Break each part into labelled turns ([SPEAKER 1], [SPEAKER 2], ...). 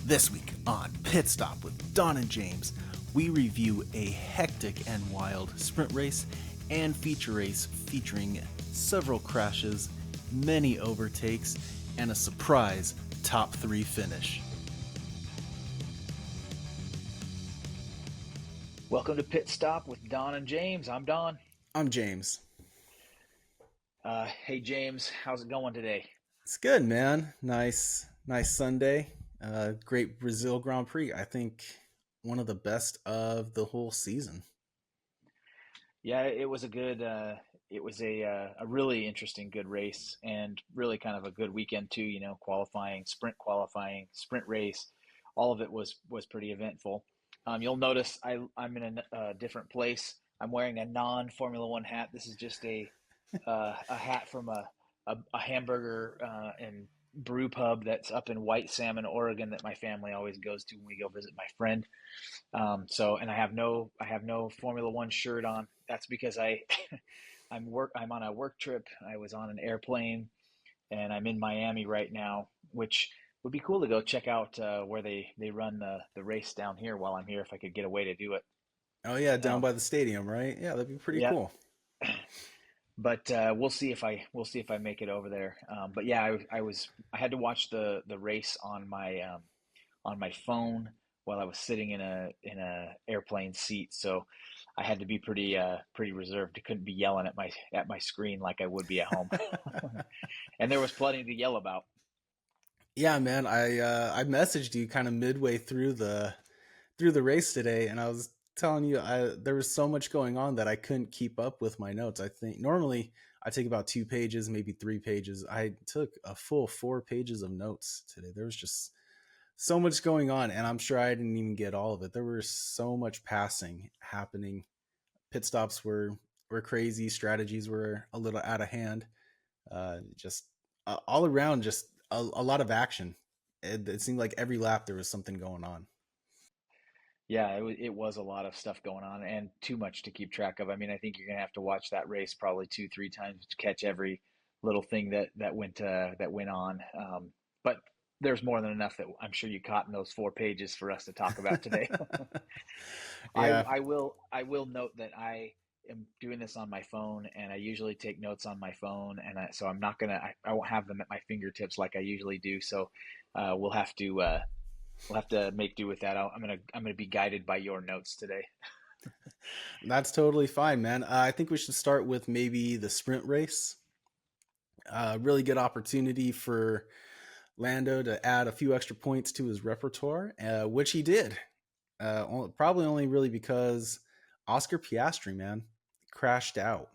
[SPEAKER 1] This week on Pit Stop with Don and James, we review a hectic and wild sprint race and feature race featuring several crashes, many overtakes, and a surprise top three finish.
[SPEAKER 2] Welcome to Pit Stop with Don and James. I'm Don.
[SPEAKER 1] I'm James.
[SPEAKER 2] Hey James, how's it going today?
[SPEAKER 1] It's good, man. Nice Sunday. Great Brazil Grand Prix. I think one of the best of the whole season.
[SPEAKER 2] Yeah, it was a good, it was a really interesting, good race, and really kind of a good weekend too. You know, qualifying, sprint race, all of it was pretty eventful. You'll notice I'm in a different place. I'm wearing a non-Formula One hat. This is just a hat from a hamburger and brew pub that's up in White Salmon, Oregon, that my family always goes to when we go visit my friend. And I have no Formula One shirt on. That's because I'm on a work trip. I was on an airplane, and I'm in Miami right now, which would be cool to go check out where they run the race down here while I'm here if I could get away to do it.
[SPEAKER 1] Oh yeah, down
[SPEAKER 2] Um,
[SPEAKER 1] by the stadium, right? Yeah, that'd be pretty
[SPEAKER 2] yeah,
[SPEAKER 1] cool.
[SPEAKER 2] but we'll see if I make it over there. But yeah, I had to watch the race on my phone while I was sitting in a airplane seat, so I had to be pretty reserved. I couldn't be yelling at my screen like I would be at home, and there was plenty to yell about.
[SPEAKER 1] Yeah, man. I messaged you kind of midway through the race today, and I was telling you there was so much going on that I couldn't keep up with my notes. I think normally I take about 2 pages, maybe 3 pages. I took a full 4 pages of notes today. There was just so much going on, and I'm sure I didn't even get all of it. There was so much passing happening. Pit stops were crazy. Strategies were a little out of hand. Just all around, just a lot of action. It seemed like every lap there was something going on.
[SPEAKER 2] Yeah, it was a lot of stuff going on and too much to keep track of. I mean, I think you're gonna have to watch that race probably two, three times to catch every little thing that went on. But there's more than enough that I'm sure you caught in those 4 pages for us to talk about today. I
[SPEAKER 1] Yeah,
[SPEAKER 2] I will note that I am doing this on my phone, and I usually take notes on my phone, and so I won't have them at my fingertips like I usually do. So uh, we'll have to uh, we'll have to make do with that. I'm gonna be guided by your notes today.
[SPEAKER 1] that's totally fine, man. I think we should start with maybe the sprint race. Really good opportunity for Lando to add a few extra points to his repertoire, which he did. Probably only really because Oscar Piastri, man, crashed out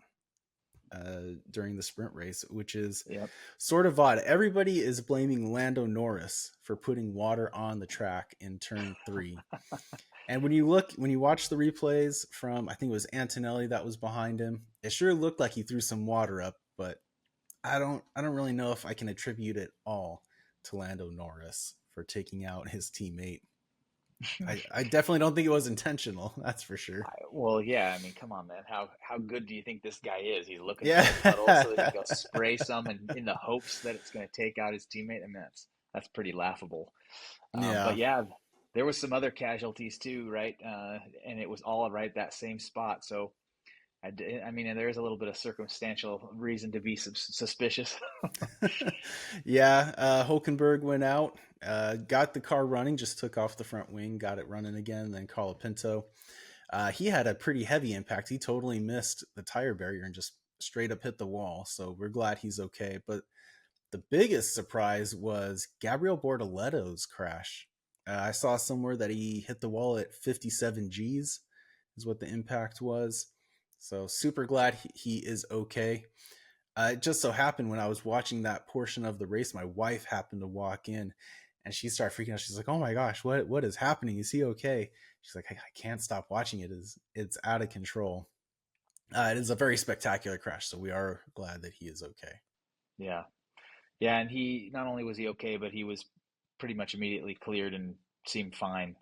[SPEAKER 1] during the sprint race, which is
[SPEAKER 2] Yep.
[SPEAKER 1] sort of odd. Everybody is blaming Lando Norris for putting water on the track in turn three. And when you watch the replays from, I think it was Antonelli that was behind him, it sure looked like he threw some water up, but I don't really know if I can attribute it all to Lando Norris for taking out his teammate. I definitely don't think it was intentional. That's for sure.
[SPEAKER 2] Well, yeah. I mean, come on, man. How good do you think this guy is? He's looking for
[SPEAKER 1] Yeah,
[SPEAKER 2] a puddle so that he can go spray some, and in the hopes that it's going to take out his teammate. I mean, that's pretty laughable. But
[SPEAKER 1] yeah.
[SPEAKER 2] yeah, there was some other casualties too, right? And it was all right at that same spot. So I mean, and there is a little bit of circumstantial reason to be suspicious.
[SPEAKER 1] Yeah, Hulkenberg went out, got the car running, just took off the front wing, got it running again. Then Carlo Pinto, he had a pretty heavy impact. He totally missed the tire barrier and just straight up hit the wall. So we're glad he's okay. But the biggest surprise was Gabriel Bortoletto's crash. I saw somewhere that he hit the wall at 57 Gs, is what the impact was. So super glad he is okay. It just so happened when I was watching that portion of the race, my wife happened to walk in and she started freaking out. She's like, "Oh my gosh, what is happening? Is he okay?" She's like, I can't stop watching it. It's out of control." It is a very spectacular crash, so we are glad that he is okay.
[SPEAKER 2] Yeah. Yeah, and he not only was he okay, but he was pretty much immediately cleared and seemed fine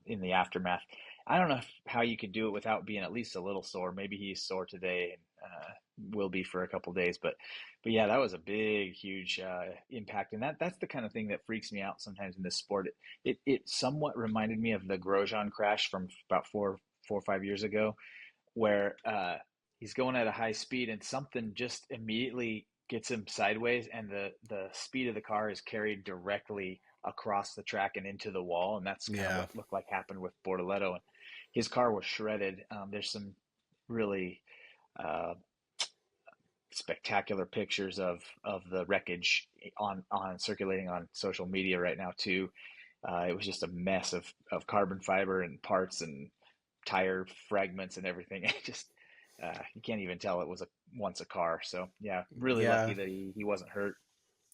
[SPEAKER 2] in the aftermath. I don't know how you could do it without being at least a little sore. Maybe he's sore today. will be for a couple days. But yeah, that was a big, huge impact, and that's the kind of thing that freaks me out sometimes in this sport. It somewhat reminded me of the Grosjean crash from about 4 or 5 years ago, where he's going at a high speed and something just immediately gets him sideways, and the speed of the car is carried directly across the track and into the wall, and that's kind of
[SPEAKER 1] Yeah,
[SPEAKER 2] what looked like happened with Bortoleto, and his car was shredded. There's some really uh, spectacular pictures of the wreckage on circulating on social media right now too. It was just a mess of carbon fiber and parts and tire fragments and everything. It just you can't even tell it was once a car. So yeah, really lucky
[SPEAKER 1] yeah.
[SPEAKER 2] that he wasn't hurt.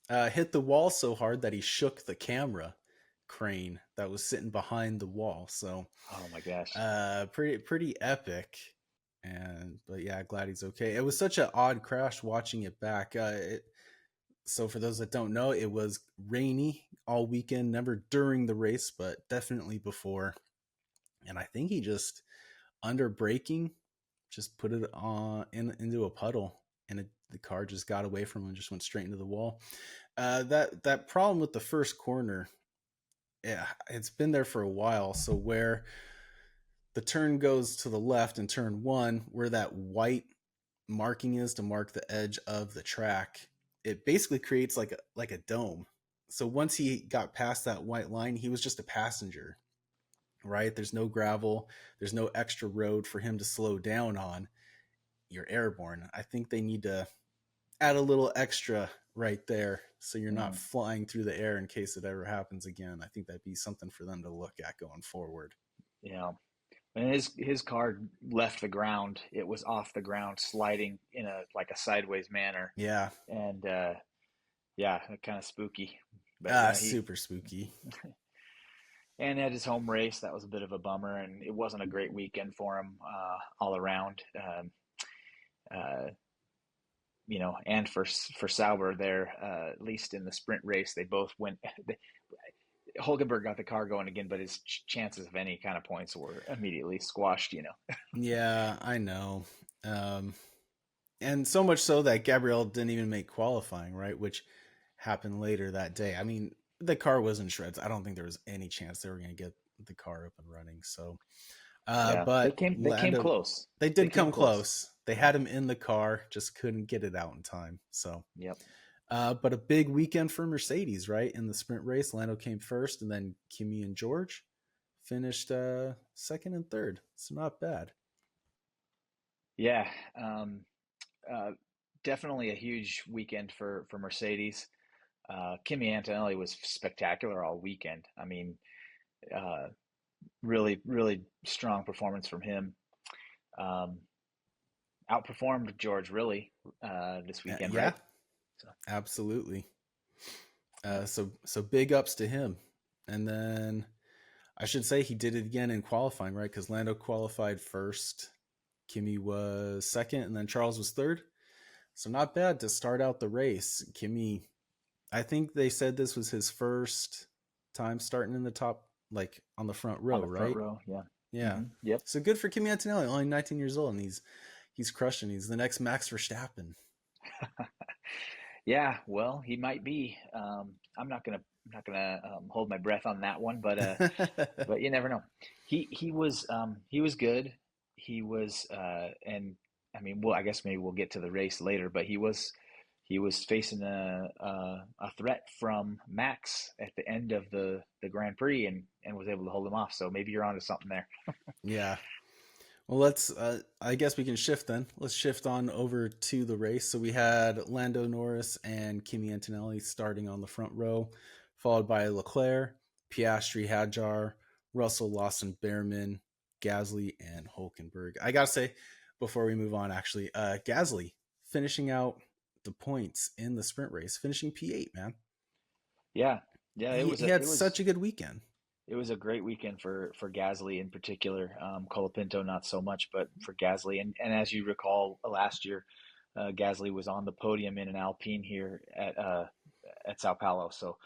[SPEAKER 1] Hit the wall so hard that he shook the camera crane that was sitting behind the wall. So
[SPEAKER 2] Oh my gosh.
[SPEAKER 1] pretty epic. And but yeah, glad he's okay. It was such an odd crash watching it back. So for those that don't know, it was rainy all weekend, never during the race, but definitely before. And I think he just under braking, just put it on into a puddle, and the car just got away from him and just went straight into the wall. That problem with the first corner, yeah, it's been there for a while. So where the turn goes to the left in turn one, where that white marking is to mark the edge of the track, it basically creates like a dome. So once he got past that white line, he was just a passenger, right? There's no gravel, there's no extra road for him to slow down on. You're airborne. I think they need to add a little extra right there so you're not
[SPEAKER 2] Mm,
[SPEAKER 1] flying through the air in case it ever happens again. I think that'd be something for them to look at going forward.
[SPEAKER 2] yeah. When his car left the ground, it was off the ground, sliding in a like a sideways manner,
[SPEAKER 1] Yeah.
[SPEAKER 2] and yeah, kind of spooky. But yeah, he
[SPEAKER 1] Super spooky.
[SPEAKER 2] and at his home race, that was a bit of a bummer, and it wasn't a great weekend for him all around. Uh, and for Sauber there, at least in the sprint race, they both went. Hulkenberg got the car going again, but his chances of any kind of points were immediately squashed.
[SPEAKER 1] Yeah, I know. Um, and so much so that Gabrielle didn't even make qualifying, right? Which happened later that day. I mean, the car was in shreds. I don't think there was any chance they were going to get the car up and running. So,
[SPEAKER 2] Yeah, they
[SPEAKER 1] but
[SPEAKER 2] came
[SPEAKER 1] Lando,
[SPEAKER 2] close.
[SPEAKER 1] they
[SPEAKER 2] They
[SPEAKER 1] did
[SPEAKER 2] came
[SPEAKER 1] come
[SPEAKER 2] close.
[SPEAKER 1] close. They
[SPEAKER 2] Yeah.
[SPEAKER 1] had him in the car, just couldn't get it out in time. So,
[SPEAKER 2] Yep.
[SPEAKER 1] but a big weekend for Mercedes, right? In the sprint race, Lando came first, and then Kimi and George finished second and third. So not bad.
[SPEAKER 2] Yeah. Um, uh, Definitely a huge weekend for Mercedes. Kimi Antonelli was spectacular all weekend. I mean, uh, really, really strong performance from him. Um, Outperformed George really this weekend,
[SPEAKER 1] Yeah,
[SPEAKER 2] right? So,
[SPEAKER 1] absolutely.
[SPEAKER 2] yep.
[SPEAKER 1] So big ups to him. And then I should say he did it again in qualifying, right? Because Lando qualified first, Kimi was second, and then Charles was third. So not bad to start out the race. Kimi, I think they said this was his first time starting in the top, like on the front
[SPEAKER 2] On
[SPEAKER 1] row,
[SPEAKER 2] the front
[SPEAKER 1] right?
[SPEAKER 2] row, yeah.
[SPEAKER 1] Yeah.
[SPEAKER 2] Yep.
[SPEAKER 1] So good for Kimi Antonelli, only 19 years old, and he's crushing. He's the next Max Verstappen.
[SPEAKER 2] Yeah, well, he might be. I'm not gonna hold my breath on that one, but you never know. He was good. He was and I mean, well, I guess maybe we'll get to the race later, but he was facing a threat from Max at the end of the Grand Prix and was able to hold him off. So maybe you're onto something there.
[SPEAKER 1] Yeah. Well, let's. I guess we can shift then. Let's shift on over to the race. So we had Lando Norris and Kimi Antonelli starting on the front row, followed by Leclerc, Piastri, Hadjar, Russell, Lawson, Behrman, Gasly, and Hulkenberg. I gotta say, before we move on, actually, Gasly finishing out the points in the sprint race, finishing P8. Man,
[SPEAKER 2] Yeah, yeah, it was
[SPEAKER 1] he
[SPEAKER 2] a
[SPEAKER 1] had
[SPEAKER 2] it
[SPEAKER 1] such
[SPEAKER 2] was
[SPEAKER 1] a good weekend.
[SPEAKER 2] it was a great weekend for Gasly in particular. Colapinto not so much, but for Gasly and as you recall last year, Gasly was on the podium in an Alpine here at Sao Paulo. So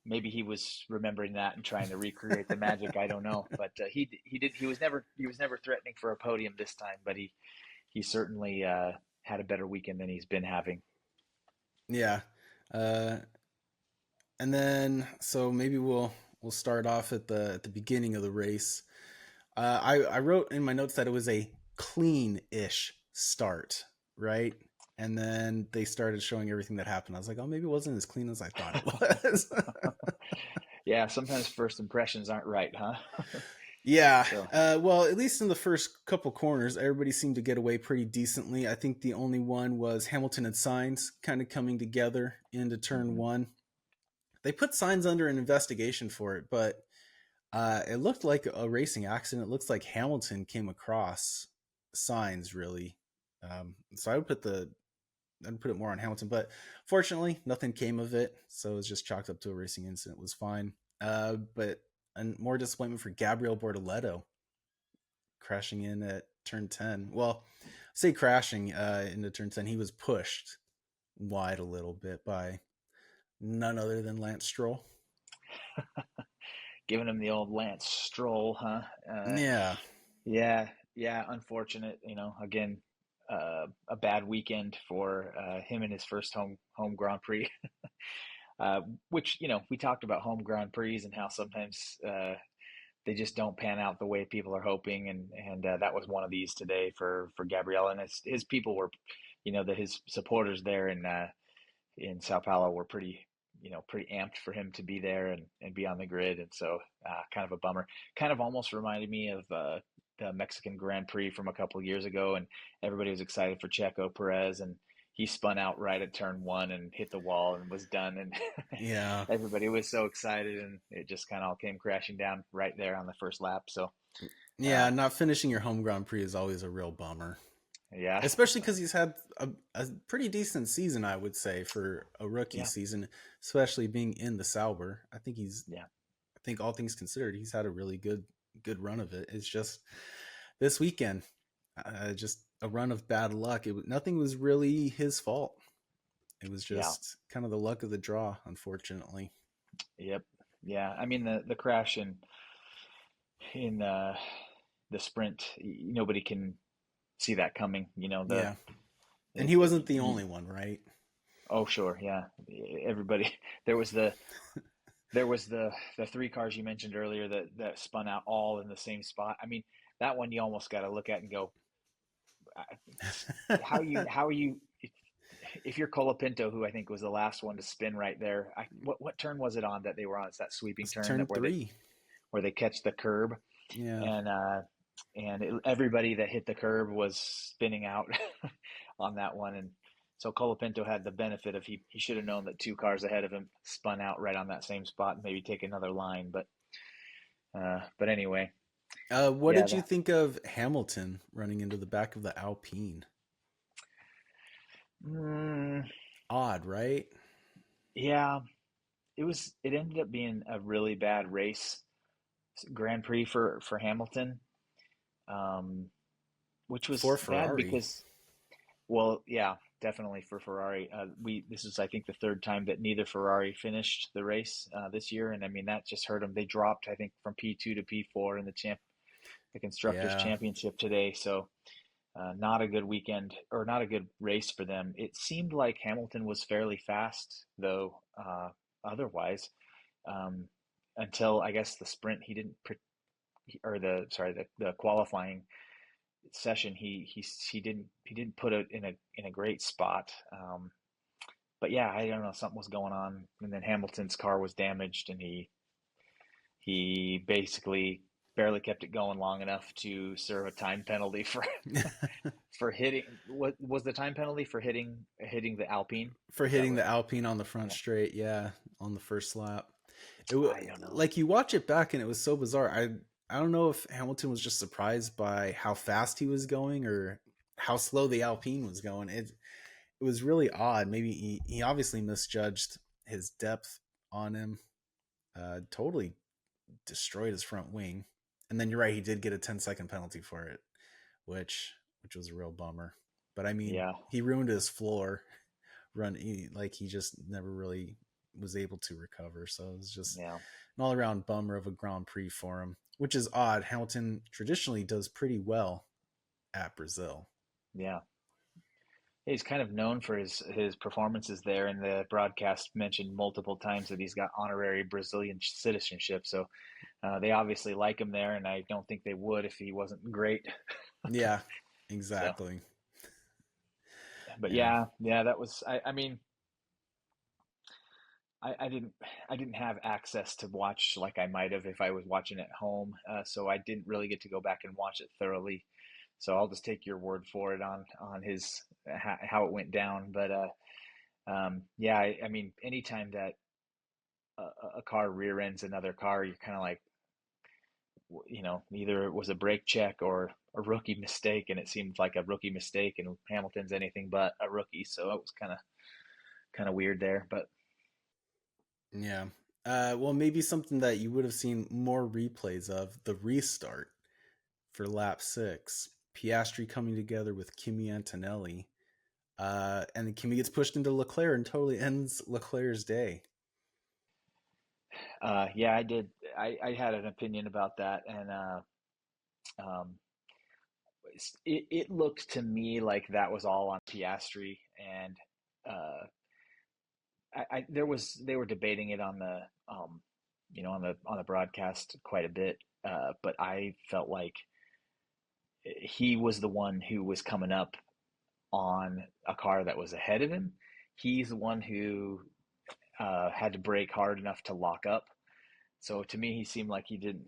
[SPEAKER 2] maybe he was remembering that and trying to recreate the magic. I don't know, but he was never threatening for a podium this time, but he certainly. had a better weekend than he's been having.
[SPEAKER 1] Yeah. Uh, and then so maybe we'll start off at the beginning of the race. I wrote in my notes that it was a clean-ish start, right? And then they started showing everything that happened. I was like, oh, maybe it wasn't as clean as I thought it was.
[SPEAKER 2] Yeah, sometimes first impressions aren't right, huh?
[SPEAKER 1] Yeah.
[SPEAKER 2] So,
[SPEAKER 1] Well, at least in the first couple corners, everybody seemed to get away pretty decently. I think the only one was Hamilton and Signs kind of coming together into turn
[SPEAKER 2] mhm.
[SPEAKER 1] one. They put Signs under an investigation for it, but it looked like a racing accident. It looks like Hamilton came across Signs really. So I'd put it more on Hamilton, but fortunately, nothing came of it. So it was just chalked up to a racing incident. It was fine. But and more disappointment for Gabriel Bortoleto crashing in at turn 10. Well, say crashing into turn 10. He was pushed wide a little bit by none other than Lance Stroll.
[SPEAKER 2] Giving him the old Lance Stroll, huh?
[SPEAKER 1] Yeah,
[SPEAKER 2] Yeah, yeah, unfortunate. Again, a bad weekend for him in his first home Grand Prix. Uh, which we talked about home Grand Prix and how sometimes they just don't pan out the way people are hoping, and that was one of these today for Gabriel, and his people were, his supporters there in Sao Paulo were pretty amped for him to be there and be on the grid. And so kind of a bummer. Kind of almost reminded me of the Mexican Grand Prix from a couple of years ago, and everybody was excited for Checo Perez, and he spun out right at turn one and hit the wall and was done. And
[SPEAKER 1] yeah,
[SPEAKER 2] everybody was so excited, and it just kind of all came crashing down right there on the first lap. So,
[SPEAKER 1] yeah.
[SPEAKER 2] uh,
[SPEAKER 1] Not finishing your home Grand Prix is always a real bummer,
[SPEAKER 2] yeah,
[SPEAKER 1] especially because he's had a pretty decent season, I would say, for a rookie
[SPEAKER 2] yeah,
[SPEAKER 1] season, especially being in the Sauber.
[SPEAKER 2] yeah,
[SPEAKER 1] I think all things considered, he's had a really good run of it. It's just this weekend, just a run of bad luck. Nothing was really his fault. It was
[SPEAKER 2] yeah,
[SPEAKER 1] just kind of the luck of the draw, unfortunately.
[SPEAKER 2] yep, yeah. I mean the crash in the sprint, nobody can see that coming.
[SPEAKER 1] Yeah, and
[SPEAKER 2] it,
[SPEAKER 1] he
[SPEAKER 2] it,
[SPEAKER 1] wasn't the
[SPEAKER 2] you,
[SPEAKER 1] only one, right?
[SPEAKER 2] oh sure, yeah. Everybody, there was the three cars you mentioned earlier that spun out all in the same spot. I mean, that one you almost got to look at and go, how are you if you're Colapinto, who I think was the last one to spin right there. What turn was it on that they were on? It's that sweeping
[SPEAKER 1] It's
[SPEAKER 2] turn
[SPEAKER 1] turn
[SPEAKER 2] that
[SPEAKER 1] three.
[SPEAKER 2] where they catch the curb,
[SPEAKER 1] Yeah,
[SPEAKER 2] and everybody that hit the curb was spinning out on that one. And so Colapinto had the benefit of he should have known that two cars ahead of him spun out right on that same spot and maybe take another line. But anyway,
[SPEAKER 1] what
[SPEAKER 2] yeah,
[SPEAKER 1] did you think of Hamilton running into the back of the Alpine?
[SPEAKER 2] mm,
[SPEAKER 1] Odd, right?
[SPEAKER 2] yeah, it ended up being a really bad race, Grand Prix for Hamilton, um, which
[SPEAKER 1] For
[SPEAKER 2] was bad
[SPEAKER 1] Ferrari.
[SPEAKER 2] because, well, yeah, definitely for Ferrari. We This is I think the third time that neither Ferrari finished the race this year, and I mean that just hurt them. They dropped I think from P2 to P4 in the constructors
[SPEAKER 1] Yeah,
[SPEAKER 2] championship today. So not a good weekend or not a good race for them. It seemed like Hamilton was fairly fast though. Otherwise, um, until I guess the sprint, he didn't or the qualifying session, he didn't put it in a great spot. But yeah, I don't know, something was going on, and then Hamilton's car was damaged, and he basically barely kept it going long enough to serve a time penalty for for hitting. What was the time penalty for hitting the Alpine?
[SPEAKER 1] for
[SPEAKER 2] Is that
[SPEAKER 1] hitting
[SPEAKER 2] what?
[SPEAKER 1] the Alpine on the front
[SPEAKER 2] Yeah,
[SPEAKER 1] straight. Yeah, on the first lap.
[SPEAKER 2] I don't know.
[SPEAKER 1] Like you watch it back and it was so bizarre. I don't know if Hamilton was just surprised by how fast he was going or how slow the Alpine was going. It was really odd. Maybe he obviously misjudged his depth on him. Totally destroyed his front wing. And then you're right, he did get a 10-second penalty for it, which was a real bummer. But I mean,
[SPEAKER 2] Yeah,
[SPEAKER 1] he ruined his floor run. Like he just never really was able to recover. So it was just
[SPEAKER 2] yeah,
[SPEAKER 1] an all around bummer of a Grand Prix for him, which is odd. Hamilton traditionally does pretty well at Brazil.
[SPEAKER 2] yeah. He's kind of known for his performances there, and the broadcast mentioned multiple times that he's got honorary Brazilian citizenship. So they obviously like him there, and I don't think they would if he wasn't great.
[SPEAKER 1] Yeah,
[SPEAKER 2] So,
[SPEAKER 1] exactly.
[SPEAKER 2] but
[SPEAKER 1] Yeah,
[SPEAKER 2] yeah, that was. I mean, I didn't have access to watch like I might have if I was watching at home, so I didn't really get to go back and watch it thoroughly. So I'll just take your word for it on his how it went down. But yeah, I mean, anytime that a car rear ends another car, you're kind of like, either it was a brake check or a rookie mistake, and it seemed like a rookie mistake, and Hamilton's anything but a rookie, so it was kind of weird there. But
[SPEAKER 1] yeah. Well, maybe something that you would have seen more replays of, the restart for lap six. Piastri coming together with Kimi Antonelli. And then Kimi gets pushed into Leclerc and totally ends Leclerc's day.
[SPEAKER 2] yeah, I did. I had an opinion about that, and um, it looked to me like that was all on Piastri, and uh, they were debating it on the on the broadcast quite a bit, but I felt like he was the one who was coming up on a car that was ahead of him. He's the one who had to brake hard enough to lock up. So to me, he seemed like he didn't.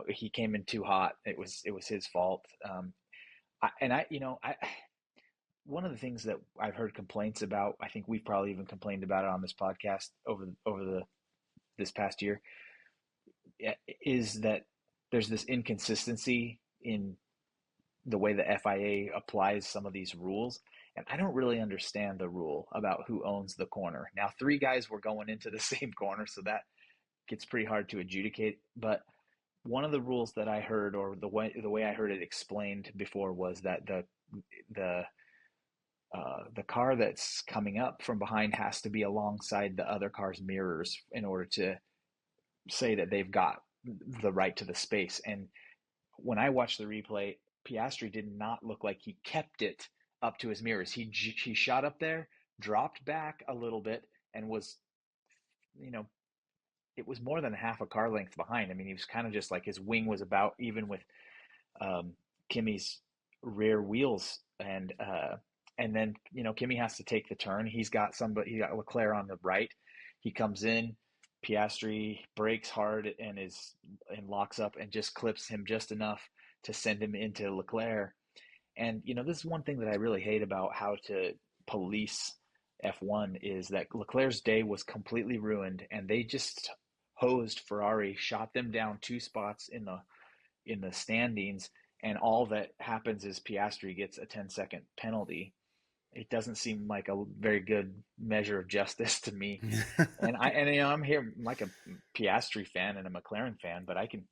[SPEAKER 2] He came in too hot. It was his fault. And I one of the things that I've heard complaints about. I think we've probably even complained about it on this podcast over the this past year, is that there's this inconsistency in the way the FIA applies some of these rules. And I don't really understand the rule about who owns the corner. Now, three guys were going into the same corner, so that gets pretty hard to adjudicate. But one of the rules that I heard, or the way I heard it explained before, was that the the car that's coming up from behind has to be alongside the other car's mirrors in order to say that they've got the right to the space. And when I watched the replay, Piastri did not look like he kept it up to his mirrors. He shot up there, dropped back a little bit, and was, you know, it was more than half a car length behind. I mean, he was kind of just like his wing was about even with um, Kimi's rear wheels, and then Kimi has to take the turn. He got Leclerc on the right. He comes in. Piastri brakes hard and locks up and just clips him just enough to send him into Leclerc. And this is one thing that I really hate about how to police F1 is that Leclerc's day was completely ruined, and they just hosed Ferrari, shot them down two spots in the standings, and all that happens is Piastri gets a 10-second penalty. It doesn't seem like a very good measure of justice to me. And I'm here like a Piastri fan and a McLaren fan, but I can,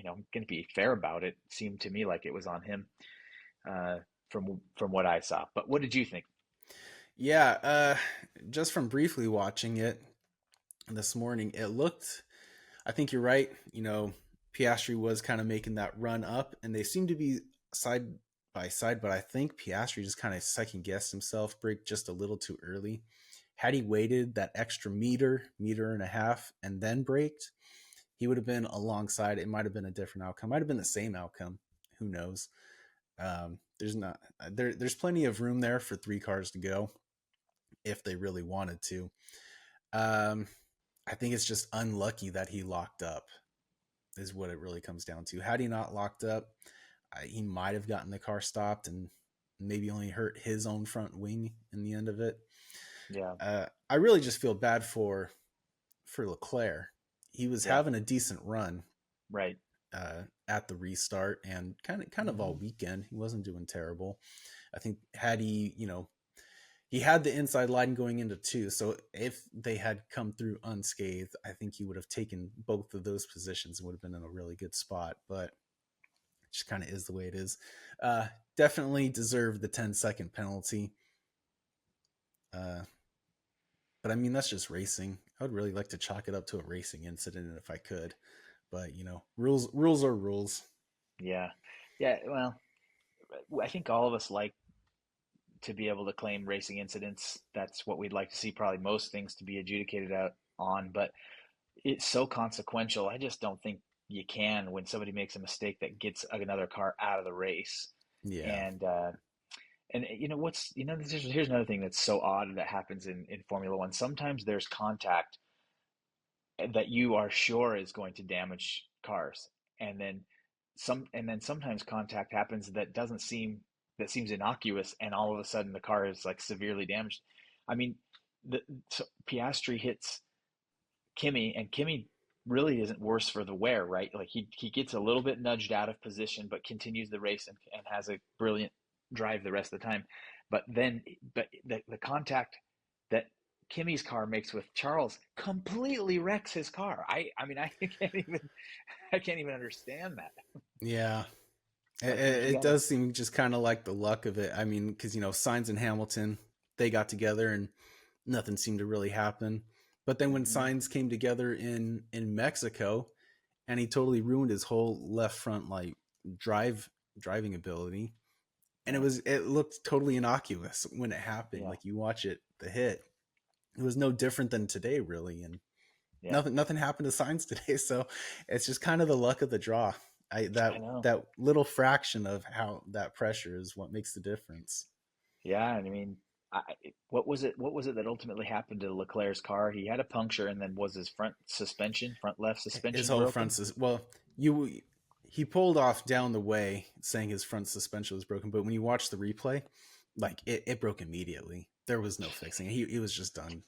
[SPEAKER 2] going to be fair about it. It seemed to me like it was on him, uh, from what I saw. But what did you think?
[SPEAKER 1] yeah, just from briefly watching it this morning, it looked. I think you're right. Piastri was kind of making that run up, and they seem to be side by side. But I think Piastri just kind of second guessed himself, brake just a little too early. Had he waited that extra meter and a half, and then braked, he would have been alongside. It might have been a different outcome. Might have been the same outcome. Who knows? There's not There's plenty of room there for three cars to go if they really wanted to. Um, I think it's just unlucky that he locked up, is what it really comes down to. Had he not locked up, he might have gotten the car stopped and maybe only hurt his own front wing in the end of it.
[SPEAKER 2] Yeah,
[SPEAKER 1] I really just feel bad for Leclerc. He was
[SPEAKER 2] yeah,
[SPEAKER 1] having a decent run
[SPEAKER 2] right.
[SPEAKER 1] at the restart and kind of all weekend. He wasn't doing terrible. I think had he had the inside line going into two. So if they had come through unscathed, I think he would have taken both of those positions and would have been in a really good spot. But it just kind of is the way it is. Uh, Definitely deserved the 10-second penalty. Uh, but I mean, that's just racing. I would really like to chalk it up to a racing incident if I could. But rules are rules.
[SPEAKER 2] Yeah, yeah. Well, I think all of us like to be able to claim racing incidents. That's what we'd like to see. Probably most things to be adjudicated out on, but it's so consequential. I just don't think you can when somebody makes a mistake that gets another car out of the race.
[SPEAKER 1] Yeah.
[SPEAKER 2] And you know what's here's another thing that's so odd that happens in Formula One. Sometimes there's contact that you are sure is going to damage cars, and then sometimes contact happens that seems innocuous, and all of a sudden the car is like severely damaged. I mean, the so Piastri hits Kimmy, and Kimmy really isn't worse for the wear, right? Like he gets a little bit nudged out of position, but continues the race and has a brilliant drive the rest of the time. But the contact that Kimmy's car makes with Charles completely wrecks his car. I mean I can't even understand that.
[SPEAKER 1] Yeah. It,
[SPEAKER 2] Like
[SPEAKER 1] it
[SPEAKER 2] you
[SPEAKER 1] it
[SPEAKER 2] gotta.
[SPEAKER 1] does seem just kind of like the luck of it. I mean, because Signs and Hamilton, they got together and nothing seemed to really happen. But then when
[SPEAKER 2] Mhm.
[SPEAKER 1] Signs came together in Mexico, and he totally ruined his whole left front like driving ability, and
[SPEAKER 2] Yeah,
[SPEAKER 1] it looked totally innocuous when it happened.
[SPEAKER 2] yeah,
[SPEAKER 1] Like you watch it, the hit, it was no different than today, really, and
[SPEAKER 2] yeah.
[SPEAKER 1] nothing happened to Signs today. So it's just kind of the luck of the draw.
[SPEAKER 2] I know.
[SPEAKER 1] That little fraction of how that pressure is what makes the difference.
[SPEAKER 2] Yeah, and I mean, I, what was it? What was it that ultimately happened to Leclerc's car? He had a puncture, and then was his front left
[SPEAKER 1] His
[SPEAKER 2] suspension
[SPEAKER 1] whole
[SPEAKER 2] broken?
[SPEAKER 1] you he pulled off down the way saying his front suspension was broken, but when you watch the replay, like it broke immediately. There was no fixing it. He was just done.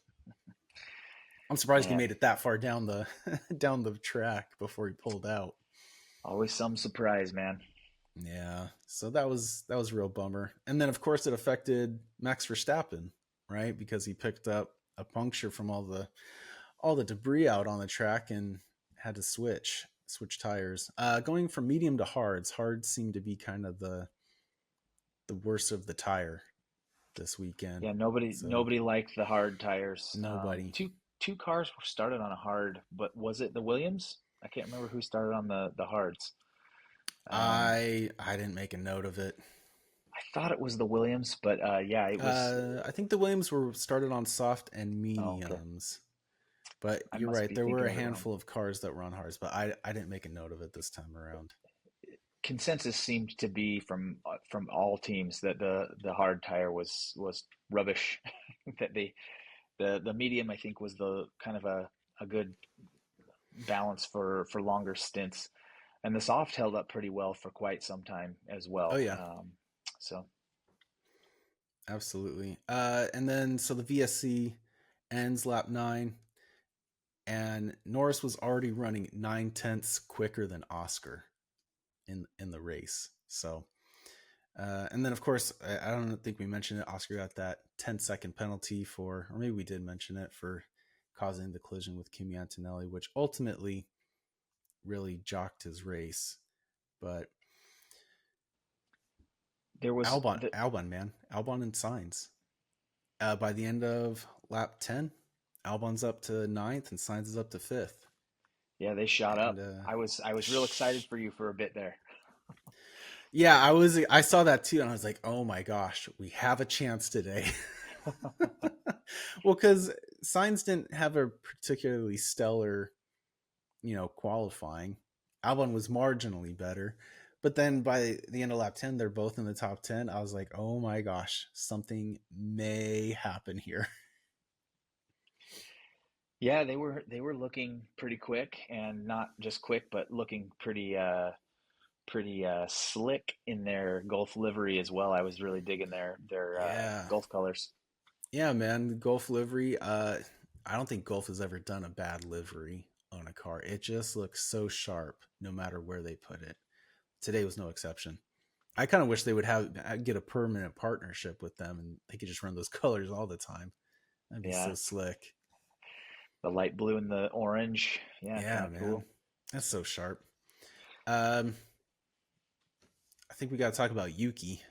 [SPEAKER 1] I'm surprised he
[SPEAKER 2] Man,
[SPEAKER 1] made it that far down the down the track before he pulled out.
[SPEAKER 2] always some surprise, man.
[SPEAKER 1] Yeah, so that was a real bummer. And then of course it affected Max Verstappen, right? Because he picked up a puncture from all the debris out on the track and had to switch tires. Going from medium to hards, hards seemed to be kind of the worst of the tire this weekend.
[SPEAKER 2] Yeah,
[SPEAKER 1] So
[SPEAKER 2] nobody liked the hard tires.
[SPEAKER 1] nobody.
[SPEAKER 2] Two cars were started on a hard, but was it the Williams? I can't remember who started on the hards. Um,
[SPEAKER 1] I didn't make a note of it.
[SPEAKER 2] I thought it was the Williams, but yeah, it was.
[SPEAKER 1] I think the Williams were started on soft and
[SPEAKER 2] Oh, okay.
[SPEAKER 1] mediums. But
[SPEAKER 2] I
[SPEAKER 1] you're
[SPEAKER 2] must
[SPEAKER 1] right.
[SPEAKER 2] be
[SPEAKER 1] There were
[SPEAKER 2] thinking
[SPEAKER 1] a
[SPEAKER 2] of it wrong.
[SPEAKER 1] handful of cars that were on hards, but I didn't make a note of it this time around.
[SPEAKER 2] Consensus seemed to be from all teams that the hard tire was rubbish. That the medium I think was the kind of a good balance for longer stints, and the soft held up pretty well for quite some time as
[SPEAKER 1] Oh
[SPEAKER 2] well.
[SPEAKER 1] yeah,
[SPEAKER 2] So
[SPEAKER 1] absolutely. And then so the VSC ends lap 9, and Norris was already running 9 tenths quicker than Oscar in the race. So, and then of course I don't think we mentioned it. Oscar got that 10-second penalty for, or maybe we did mention it for causing the collision with Kimi Antonelli, which ultimately really jocked his race. But
[SPEAKER 2] there was the
[SPEAKER 1] Albon and Sainz. By the end of lap 10, Albon's up to ninth and Sainz is up to fifth.
[SPEAKER 2] yeah, they shot
[SPEAKER 1] And
[SPEAKER 2] up. I was real excited for you for a bit there.
[SPEAKER 1] yeah, I saw that too, and I was like, oh my gosh, we have a chance today. Well, because Sainz didn't have a particularly stellar, qualifying. Albon was marginally better, but then by the end of lap 10, they're both in the top 10. I was like, oh my gosh, something may happen here.
[SPEAKER 2] Yeah, they were looking pretty quick, and not just quick, but looking pretty slick in their Gulf livery as well. I was really digging their
[SPEAKER 1] Yeah.
[SPEAKER 2] Gulf colors.
[SPEAKER 1] Yeah, man, the Golf livery. I don't think Golf has ever done a bad livery on a car. It just looks so sharp, no matter where they put it. Today was no exception. I kind of wish they would get a permanent partnership with them, and they could just run those colors all the time. That'd be
[SPEAKER 2] Yeah,
[SPEAKER 1] so slick.
[SPEAKER 2] the light blue and the orange. Yeah, kind
[SPEAKER 1] Yeah,
[SPEAKER 2] of
[SPEAKER 1] man,
[SPEAKER 2] cool.
[SPEAKER 1] that's so sharp. Um, I think we got to talk about Yuki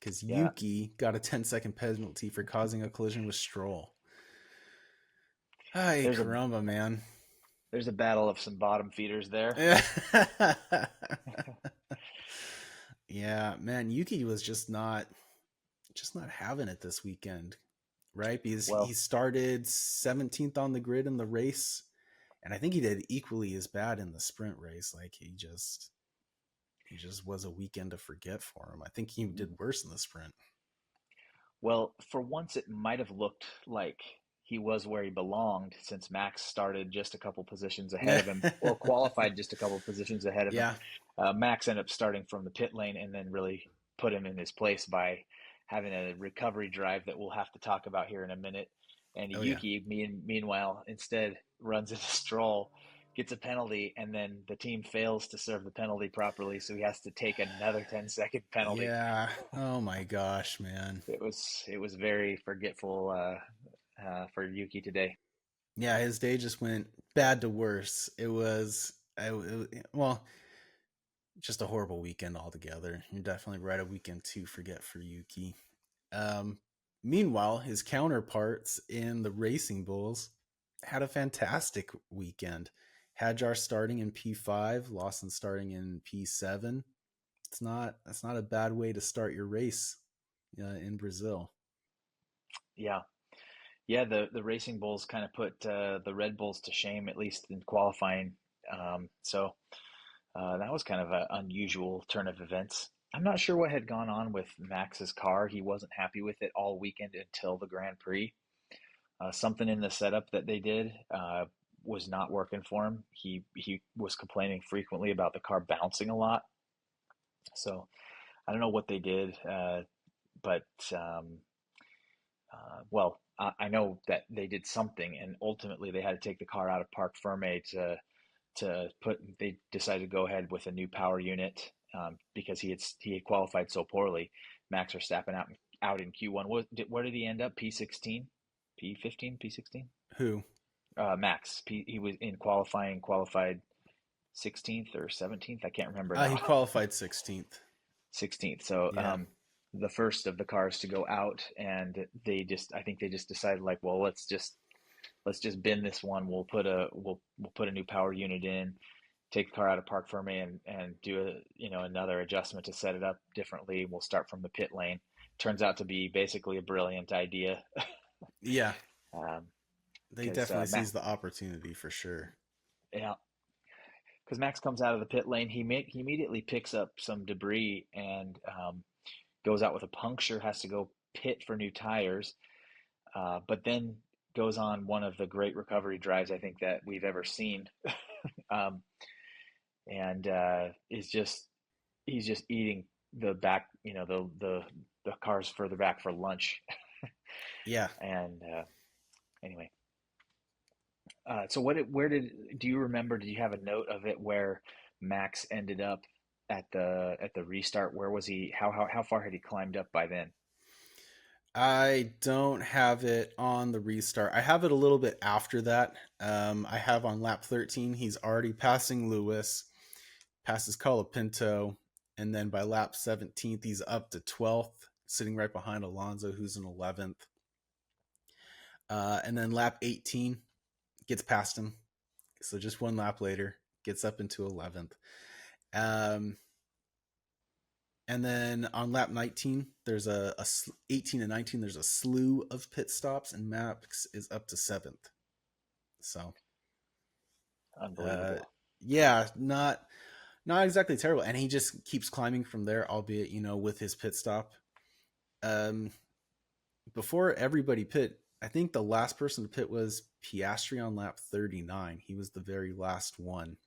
[SPEAKER 1] because
[SPEAKER 2] Yeah,
[SPEAKER 1] Yuki got a 10-second penalty for causing a collision with Stroll. Ay,
[SPEAKER 2] there's a
[SPEAKER 1] caramba, man.
[SPEAKER 2] there's a battle of some bottom feeders there.
[SPEAKER 1] Yeah, man, Yuki was just not just not having it this weekend, right? Because he
[SPEAKER 2] Well,
[SPEAKER 1] started 17th on the grid in the race, and I think he did equally as bad in the sprint race. Like he just was a weekend to forget for him. I think he did worse in the sprint.
[SPEAKER 2] well, for once, it might have looked like he was where he belonged since Max started just a couple positions ahead of him, or qualified just a couple positions ahead of him.
[SPEAKER 1] Yeah.
[SPEAKER 2] Max ended up starting from the pit lane and then really put him in his place by having a recovery drive that we'll have to talk about here in a minute. And
[SPEAKER 1] Oh yeah.
[SPEAKER 2] Yuki, meanwhile, instead runs into Stroll, gets a penalty, and then the team fails to serve the penalty properly, so he has to take another 10-second penalty.
[SPEAKER 1] Yeah. Oh my gosh, man.
[SPEAKER 2] It was very forgetful for Yuki today.
[SPEAKER 1] Yeah, his day just went bad to worse. Well, just a horrible weekend altogether. You're definitely right. A weekend to forget for Yuki. Um, Meanwhile, his counterparts in the Racing Bulls had a fantastic weekend. Hadjar starting in P5, Lawson starting in P7. That's not a bad way to start your race in Brazil.
[SPEAKER 2] Yeah, yeah. The Racing Bulls kind of put the Red Bulls to shame, at least in qualifying. So that was kind of an unusual turn of events. I'm not sure what had gone on with Max's car. He wasn't happy with it all weekend until the Grand Prix. Something in the setup that they did was not working for him. He was complaining frequently about the car bouncing a lot. So I don't know what they did, but um, well, I know that they did something, and ultimately they had to take the car out of Parc Ferme to put. They decided to go ahead with a new power unit because he had qualified so poorly. Max Verstappen out in Q1. Where did he end up? P16, P15, P16.
[SPEAKER 1] Who?
[SPEAKER 2] Max. He was in qualifying, qualified 16th or 17th. I can't remember
[SPEAKER 1] He
[SPEAKER 2] now.
[SPEAKER 1] qualified 16th.
[SPEAKER 2] 16th. So
[SPEAKER 1] Yeah.
[SPEAKER 2] the first of the cars to go out, and I think they just decided like, well, let's just bin this one. We'll put a new power unit in, take the car out of Parc Ferme, and do another adjustment to set it up differently. We'll start from the pit lane. Turns out to be basically a brilliant idea.
[SPEAKER 1] Yeah.
[SPEAKER 2] um,
[SPEAKER 1] They
[SPEAKER 2] because
[SPEAKER 1] definitely
[SPEAKER 2] Max,
[SPEAKER 1] seized the opportunity for sure.
[SPEAKER 2] yeah, because Max comes out of the pit lane, he immediately picks up some debris and goes out with a puncture, has to go pit for new tires, but then goes on one of the great recovery drives I think that we've ever seen, um, and he's just eating the back, the cars further back for lunch.
[SPEAKER 1] Yeah.
[SPEAKER 2] And anyway, so where do you remember? Did you have a note of it where Max ended up at the restart? Where was he? How far had he climbed up by then?
[SPEAKER 1] I don't have it on the restart. I have it a little bit after that. I have on lap 13, he's already passing Lewis, passes Colapinto, and then by lap 17th, he's up to 12th, sitting right behind Alonso, who's in 11th. And then lap 18 gets past him. So just one lap later, gets up into 11th. Um, and then on lap 19, there's 18 and 19, there's a slew of pit stops, and Max is up to 7th. So, uh,
[SPEAKER 2] Unbelievable.
[SPEAKER 1] yeah, not exactly terrible. And he just keeps climbing from there, albeit, with his pit stop. Um, Before everybody pit, I think the last person to pit was Piastri on lap 39. He was the very last one,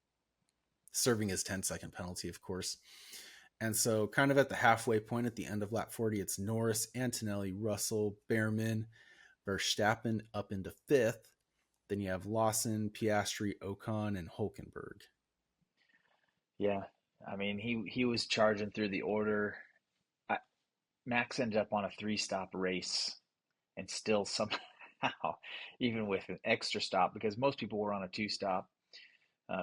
[SPEAKER 1] serving his 10-second penalty, of course. And so, kind of at the halfway point at the end of lap 40, it's Norris, Antonelli, Russell, Behrman, Verstappen up into fifth. Then you have Lawson, Piastri, Ocon, and Hulkenberg.
[SPEAKER 2] Yeah, I mean he was charging through the order. I, Max ended up on a three-stop race, and still somehow, even with an extra stop, because most people were on a two-stop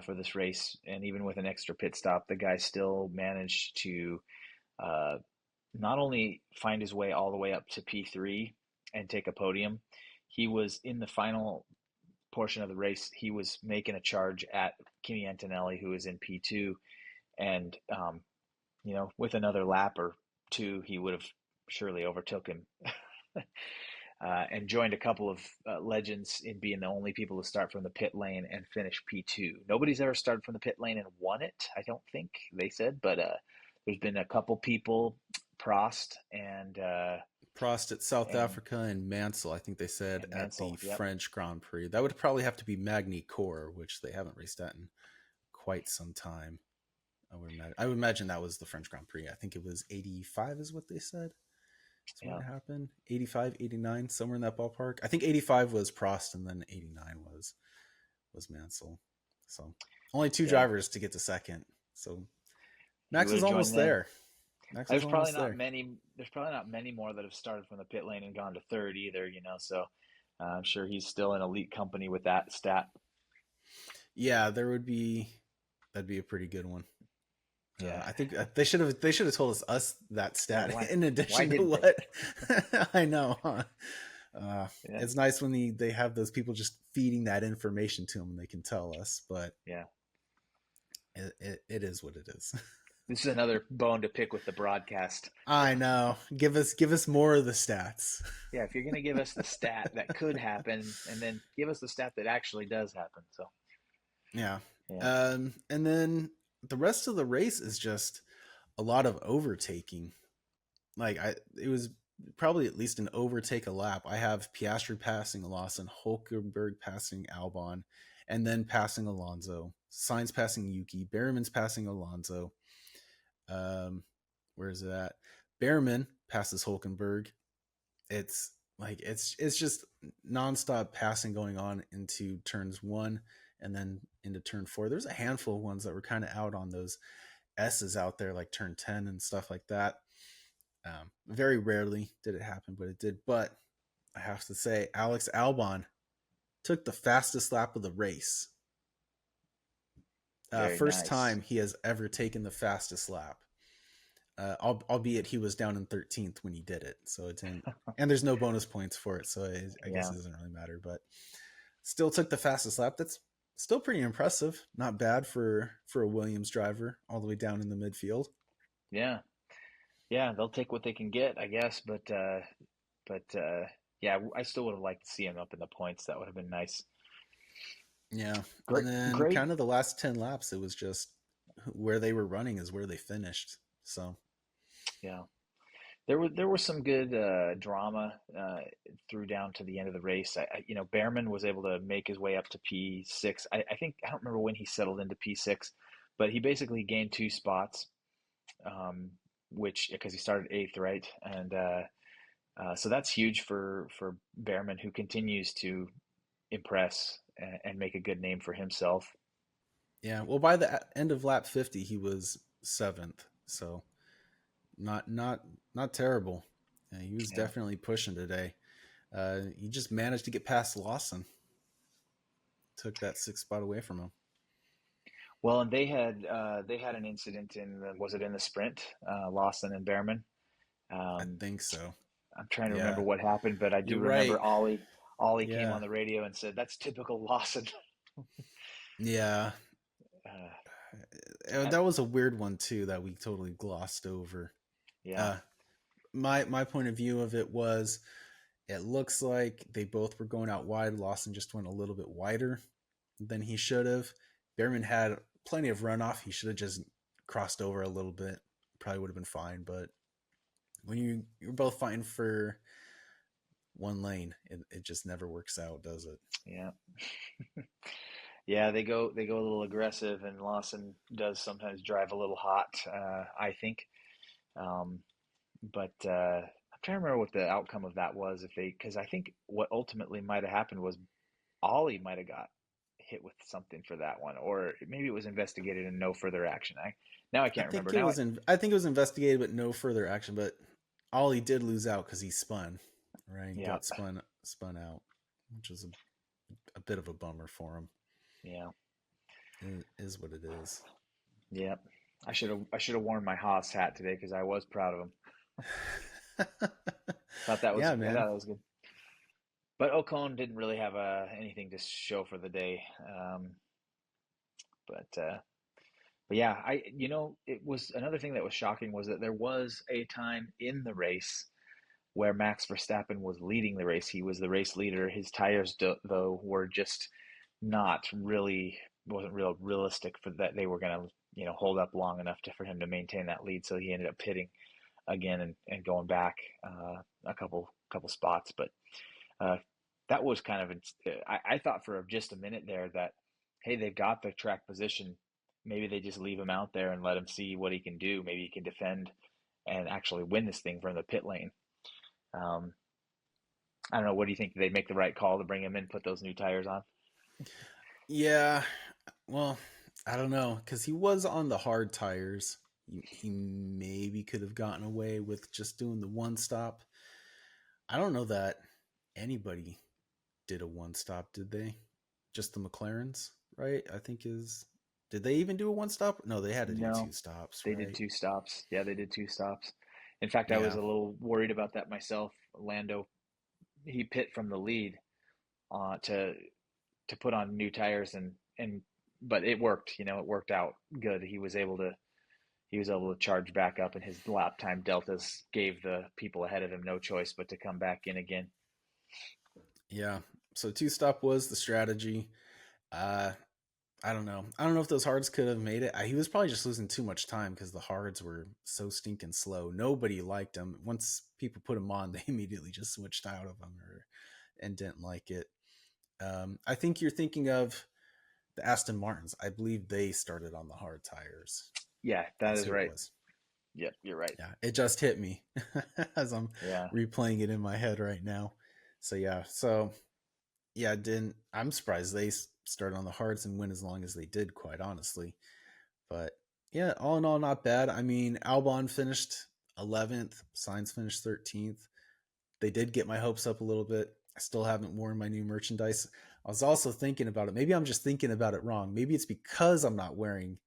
[SPEAKER 2] for this race, and even with an extra pit stop, the guy still managed to uh, not only find his way all the way up to P3 and take a podium, he was in the final portion of the race. He was making a charge at Kimi Antonelli, who was in P2, and with another lap or two, he would have surely overtook him. And joined a couple of legends in being the only people to start from the pit lane and finish P2. Nobody's ever started from the pit lane and won it, I don't think they said, but there's been a couple people, Prost
[SPEAKER 1] Prost at South
[SPEAKER 2] and
[SPEAKER 1] Africa and Mansell, I think they said at the
[SPEAKER 2] Mansell. Yep.
[SPEAKER 1] French Grand Prix. That would probably have to be Magny Core, which they haven't raced at in quite some time. I would imagine that was the French Grand Prix. I think it was 85 is what they said. That's when
[SPEAKER 2] Yeah.
[SPEAKER 1] it happened. 85, 89, somewhere in that ballpark. I think 85 was Prost and then 89 was Mansell. So only two
[SPEAKER 2] Yeah.
[SPEAKER 1] drivers to get to second. So
[SPEAKER 2] He
[SPEAKER 1] Max
[SPEAKER 2] would
[SPEAKER 1] is
[SPEAKER 2] have joined
[SPEAKER 1] almost
[SPEAKER 2] then.
[SPEAKER 1] there. Max is almost there.
[SPEAKER 2] There's probably not many more that have started from the pit lane and gone to third either, so I'm sure he's still in elite company with that stat.
[SPEAKER 1] Yeah, that'd be a pretty good one.
[SPEAKER 2] Yeah.
[SPEAKER 1] I think they should have told us that
[SPEAKER 2] Yeah,
[SPEAKER 1] stat
[SPEAKER 2] why
[SPEAKER 1] in
[SPEAKER 2] why
[SPEAKER 1] addition to
[SPEAKER 2] didn't they?
[SPEAKER 1] what I know. Huh?
[SPEAKER 2] Yeah.
[SPEAKER 1] It's nice when they have those people just feeding that information to them and they can tell us, but
[SPEAKER 2] Yeah.
[SPEAKER 1] it is what it is.
[SPEAKER 2] This is another bone to pick with the broadcast.
[SPEAKER 1] I know. Give us more of the stats.
[SPEAKER 2] Yeah, if you're going to give us the stat that could happen and then give us the stat that actually does happen. So,
[SPEAKER 1] Yeah.
[SPEAKER 2] yeah.
[SPEAKER 1] And then the rest of the race is just a lot of overtaking. It was probably at least an overtake a lap. I have Piastri passing Lawson, Hulkenberg passing Albon, and then passing Alonso. Sainz passing Yuki, Behrman's passing Alonso. Um, where is it at? Behrman passes Hulkenberg. It's just nonstop passing going on into turns one and then into turn four. There's a handful of ones that were kind of out on those S's out there, like turn 10 and stuff like that. Very rarely did it happen, but it did. But I have to say, Alex Albon took the fastest lap of the race.
[SPEAKER 2] Very
[SPEAKER 1] First
[SPEAKER 2] nice.
[SPEAKER 1] time he has ever taken the fastest lap. Albeit he was down in 13th when he did it, so it didn't. And there's no bonus points for it, so I guess
[SPEAKER 2] Yeah.
[SPEAKER 1] it doesn't really matter. But still took the fastest lap. That's still pretty impressive. Not bad for a Williams driver all the way down in the midfield.
[SPEAKER 2] Yeah. Yeah, they'll take what they can get, I guess, but yeah, I still would have liked to see him up in the points. That would have been nice.
[SPEAKER 1] Yeah, and
[SPEAKER 2] Great,
[SPEAKER 1] then
[SPEAKER 2] great.
[SPEAKER 1] kind of the last 10 laps, it was just where they were running is where they finished. So
[SPEAKER 2] Yeah. There was some good drama through down to the end of the race. Behrman was able to make his way up to P6. I think I don't remember when he settled into P6, but he basically gained 2 spots, um, which because he started eighth, right? And so that's huge for Behrman, who continues to impress and make a good name for himself.
[SPEAKER 1] yeah, well, by the end of lap 50, he was seventh. So not not terrible. Yeah, he was
[SPEAKER 2] Yeah.
[SPEAKER 1] definitely pushing today. He just managed to get past Lawson, took that sixth spot away from him.
[SPEAKER 2] Well, and they had an incident was it in the sprint, Lawson and Behrman.
[SPEAKER 1] I
[SPEAKER 2] Um,
[SPEAKER 1] think so.
[SPEAKER 2] I'm trying to remember
[SPEAKER 1] Yeah,
[SPEAKER 2] what happened, but I do
[SPEAKER 1] you're
[SPEAKER 2] remember
[SPEAKER 1] right.
[SPEAKER 2] Ollie came
[SPEAKER 1] Yeah,
[SPEAKER 2] on the radio and said that's typical Lawson.
[SPEAKER 1] yeah.
[SPEAKER 2] uh, uh,
[SPEAKER 1] That was a weird one too that we totally glossed over.
[SPEAKER 2] yeah.
[SPEAKER 1] Uh, my point of view of it was it looks like they both were going out wide. Lawson just went a little bit wider than he should have. Behrman had plenty of runoff. He should have just crossed over a little bit. Probably would have been fine. But when you're both fighting for one lane, it just never works out, does it?
[SPEAKER 2] Yeah. Yeah, they go a little aggressive, and Lawson does sometimes drive a little hot. I think, um, but I'm trying to remember what the outcome of that was. If they, because I think what ultimately might have happened was Ollie might have got hit with something for that one, or maybe it was investigated and no further action. I
[SPEAKER 1] I
[SPEAKER 2] can't remember.
[SPEAKER 1] think it was I think it was investigated, but no further action. But Ollie did lose out because he spun, right? He
[SPEAKER 2] Yeah,
[SPEAKER 1] got spun out, which is a bit of a bummer for him.
[SPEAKER 2] yeah,
[SPEAKER 1] It is what it is.
[SPEAKER 2] yeah. I should have worn my Haas hat today because I was proud of him.
[SPEAKER 1] Yeah,
[SPEAKER 2] I
[SPEAKER 1] man.
[SPEAKER 2] thought that was good. But Ocon didn't really have anything to show for the day. But uh, but yeah, it was another thing that was shocking was that there was a time in the race. where Max Verstappen was leading the race. He was the race leader. His tires, though, were just not really wasn't realistic for that they were going to hold up long enough for him to maintain that lead. So he ended up pitting again and going back a couple spots. But uh, that was kind of I thought for just a minute there that hey, they've got the track position. Maybe they just leave him out there and let him see what he can do. Maybe he can defend and actually win this thing from the pit lane. Um, I don't know. What do you think? Did they make the right call to bring him in, put those new tires on?
[SPEAKER 1] Yeah, well, I don't know because he was on the hard tires. He maybe could have gotten away with just doing the one stop. I don't know that anybody did a one stop, did they? Just the McLarens, right? I think is. Did they even do a one stop? No, they had to do
[SPEAKER 2] No,
[SPEAKER 1] two stops,
[SPEAKER 2] they did
[SPEAKER 1] right?
[SPEAKER 2] two stops. Yeah, they did two stops. In fact, I was
[SPEAKER 1] Yeah,
[SPEAKER 2] a little worried about that myself. Lando, he pit from the lead to put on new tires and but it worked. It worked out good. He was able to charge back up, and his lap time deltas gave the people ahead of him no choice but to come back in again.
[SPEAKER 1] yeah. So two stop was the strategy. Uh, I don't know. I don't know if those hards could have made it. He was probably just losing too much time because the hards were so stinking slow. Nobody liked them. Once people put them on, they immediately just switched out of them and didn't like it. I think you're thinking of the Aston Martins. I believe they started on the hard tires.
[SPEAKER 2] Yeah, that
[SPEAKER 1] That's
[SPEAKER 2] is
[SPEAKER 1] who it
[SPEAKER 2] right.
[SPEAKER 1] was.
[SPEAKER 2] Yep, you're right.
[SPEAKER 1] Yeah, it just hit me as I'm
[SPEAKER 2] Yeah,
[SPEAKER 1] replaying it in my head right now. So yeah, yeah, didn't I'm surprised they started on the hards and went as long as they did, quite honestly. But yeah, all in all, not bad. I mean, Albon finished 11th, Sainz finished 13th. They did get my hopes up a little bit. I still haven't worn my new merchandise. I was also thinking about it. Maybe I'm just thinking about it wrong. Maybe it's because I'm not wearing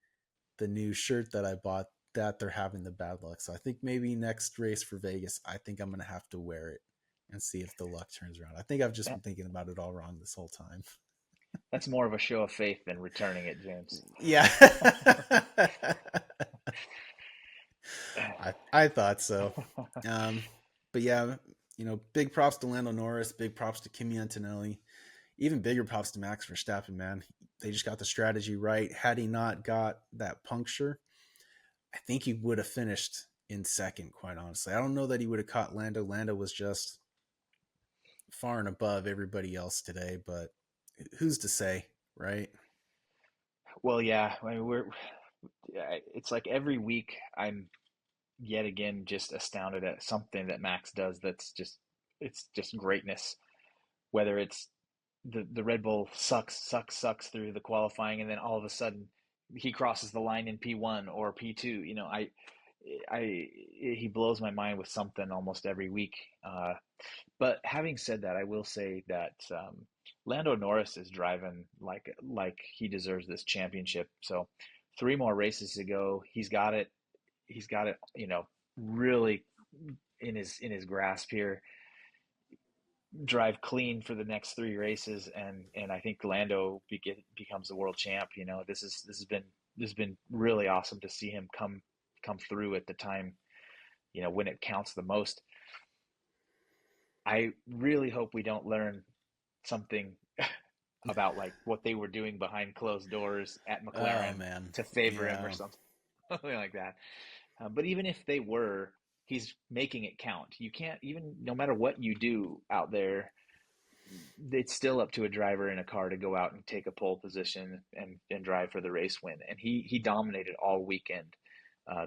[SPEAKER 1] the new shirt that I bought that they're having the bad luck. So I think maybe next race for Vegas, I think I'm going to have to wear it and see if the luck turns around. I think I've just
[SPEAKER 2] that,
[SPEAKER 1] been thinking about it all wrong this whole time.
[SPEAKER 2] that's more of a show of faith than returning it, James.
[SPEAKER 1] Yeah. I thought so. Um, but yeah, big props to Lando Norris, big props to Kimi Antonelli, even bigger props to Max Verstappen, man. They just got the strategy right. Had he not got that puncture, I think he would have finished in second, quite honestly. I don't know that he would have caught Lando. Lando was just far and above everybody else today, but who's to say, right?
[SPEAKER 2] Well, yeah, I mean, it's like every week I'm yet again just astounded at something that Max does it's just greatness. Whether it's the Red Bull sucks through the qualifying, and then all of a sudden he crosses the line in P1 or P2. He blows my mind with something almost every week. But having said that, I will say that Lando Norris is driving like he deserves this championship. So three more races to go. He's got it. He's got it. Really in his grasp here. Drive clean for the next three races, and I think Lando becomes the world champ. This has been really awesome to see him come through at the time. When it counts the most. I really hope we don't learn something about like what they were doing behind closed doors at
[SPEAKER 1] Oh
[SPEAKER 2] McLaren
[SPEAKER 1] man,
[SPEAKER 2] to favor him or
[SPEAKER 1] yeah,
[SPEAKER 2] something, something like that. But even if they were, he's making it count. You can't even no matter what you do out there, it's still up to a driver in a car to go out and take a pole position and drive for the race win. And he dominated all weekend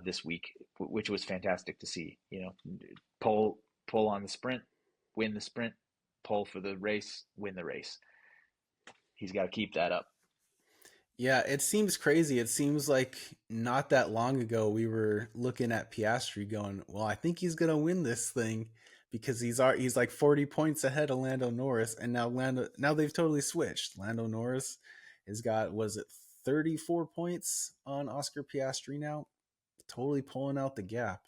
[SPEAKER 2] this week, which was fantastic to see. Pole pole on the sprint, win the sprint, pole for the race, win the race. He's got to keep that up.
[SPEAKER 1] yeah. It seems crazy. It seems like not that long ago we were looking at Piastri, going, "Well, I think he's gonna win this thing." Because he's like 40 points ahead of Lando Norris, and now they've totally switched. Lando Norris has got was it 34 points on Oscar Piastri now, totally pulling out the gap.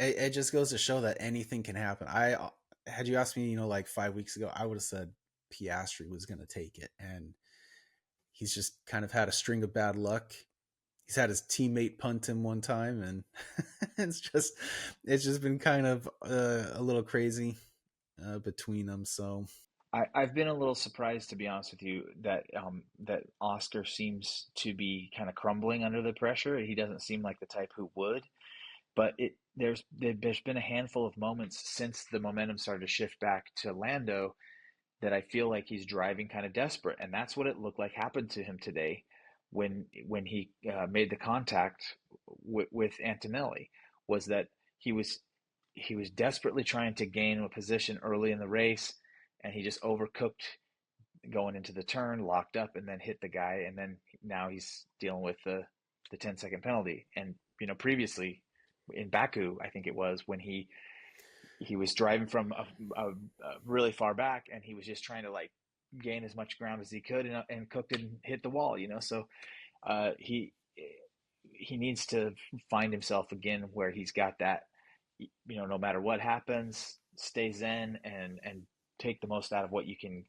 [SPEAKER 1] It just goes to show that anything can happen. I had you asked me, like 5 weeks ago, I would have said Piastri was going to take it, and he's just kind of had a string of bad luck. He's had his teammate punt him one time, and it's just it's just been kind of a little crazy between them. So
[SPEAKER 2] I've been a little surprised, to be honest with you, that that Oscar seems to be kind of crumbling under the pressure. He doesn't seem like the type who would. But there's been a handful of moments since the momentum started to shift back to Lando that I feel like he's driving kind of desperate, and that's what it looked like happened to him today when he made the contact with Antonelli. Was that he was he was desperately trying to gain a position early in the race, and he just overcooked going into the turn, locked up, and then hit the guy, and then now he's dealing with the 10-second penalty. And previously in Baku, I think it was when he was driving from a really far back, and he was just trying to like gain as much ground as he could, and cooked and hit the wall. So he needs to find himself again where he's got that. No matter what happens, stay zen and take the most out of what you can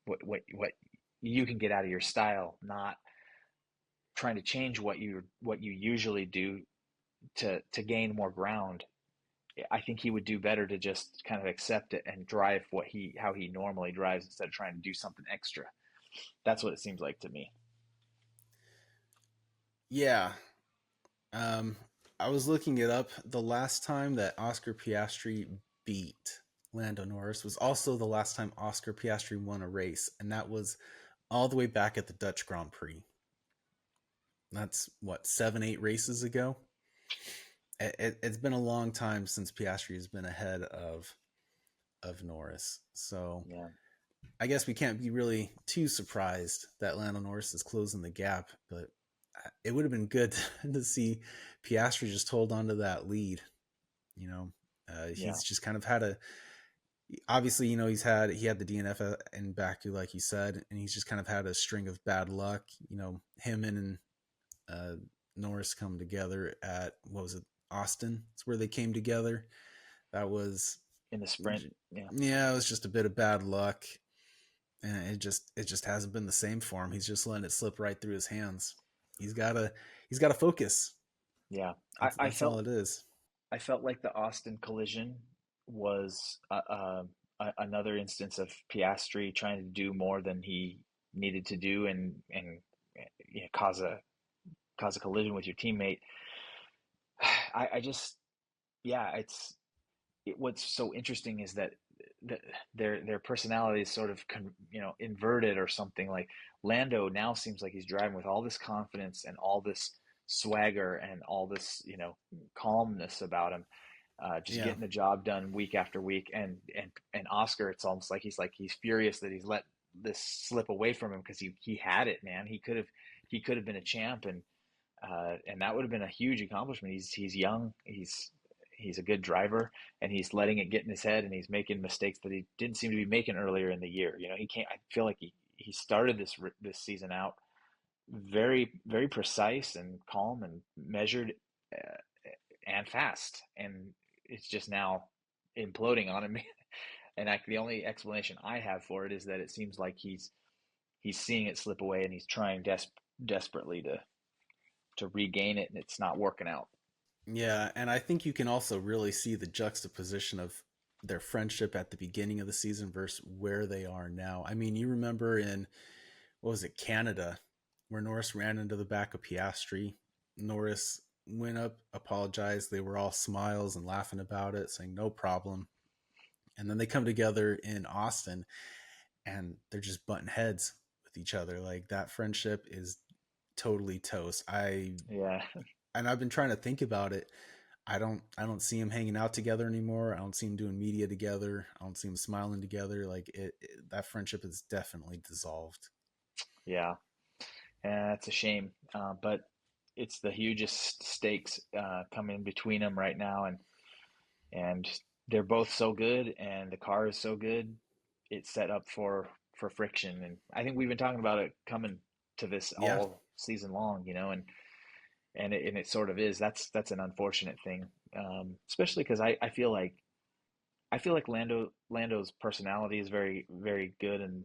[SPEAKER 2] what you can get out of your style, not trying to change what you usually do to gain more ground. I think he would do better to just kind of accept it and drive how he normally drives instead of trying to do something extra. That's what it seems like to me.
[SPEAKER 1] yeah, um, I was looking it up. The last time that Oscar Piastri beat Lando Norris was also the last time Oscar Piastri won a race, and that was all the way back at the Dutch Grand Prix. That's what 7, 8 races ago. It's been a long time since Piastri has been ahead of Norris. So
[SPEAKER 2] Yeah,
[SPEAKER 1] I guess we can't be really too surprised that Lando Norris is closing the gap, but it would have been good to see Piastri just hold on to that lead. You know,
[SPEAKER 2] yeah,
[SPEAKER 1] he's just kind of had a obviously he had the DNF in Baku like you said, and he's just kind of had a string of bad luck. Him and uh, Norris come together at what was it, Austin? It's where they came together. That was
[SPEAKER 2] in the sprint. Yeah,
[SPEAKER 1] yeah, it was just a bit of bad luck, and it just hasn't been the same for him. He's just letting it slip right through his hands. He's gotta he's gotta focus.
[SPEAKER 2] yeah. I, I
[SPEAKER 1] That's all
[SPEAKER 2] felt
[SPEAKER 1] it is.
[SPEAKER 2] I felt like the Austin collision was another instance of Piastri trying to do more than he needed to do, and cause a collision with your teammate. I just yeah, what's so interesting is that the, their personality is sort of inverted or something. Like Lando now seems like he's driving with all this confidence and all this swagger and all this calmness about him, just
[SPEAKER 1] Yeah,
[SPEAKER 2] getting the job done week after week. And Oscar, it's almost like he's furious that he's let this slip away from him, because he had it, man. He could have been a champ, and that would have been a huge accomplishment. He's young. He's a good driver, and he's letting it get in his head, and he's making mistakes that he didn't seem to be making earlier in the year. He can't. I feel like he started this season out very very precise and calm and measured, uh, and fast, and it's just now imploding on him. And the only explanation I have for it is that it seems like he's seeing it slip away, and he's trying desperately to regain it, and it's not working out.
[SPEAKER 1] yeah, and I think you can also really see the juxtaposition of their friendship at the beginning of the season versus where they are now. I mean, you remember in what was it, Canada, where Norris ran into the back of Piastri. Norris went up, apologized. They were all smiles and laughing about it, saying no problem. And then they come together in Austin, and they're just butting heads with each other. Like that friendship is totally toast.
[SPEAKER 2] Yeah,
[SPEAKER 1] I've been trying to think about it. I don't see them hanging out together anymore. I don't see them doing media together. I don't see them smiling together. Like that friendship is definitely dissolved.
[SPEAKER 2] yeah, and that's a shame. But it's the hugest stakes coming between them right now, and they're both so good, and the car is so good. It's set up for friction, and I think we've been talking about it coming to this
[SPEAKER 1] Yeah,
[SPEAKER 2] all season long, and it sort of is. That's an unfortunate thing, especially because I feel like Lando's personality is very very good and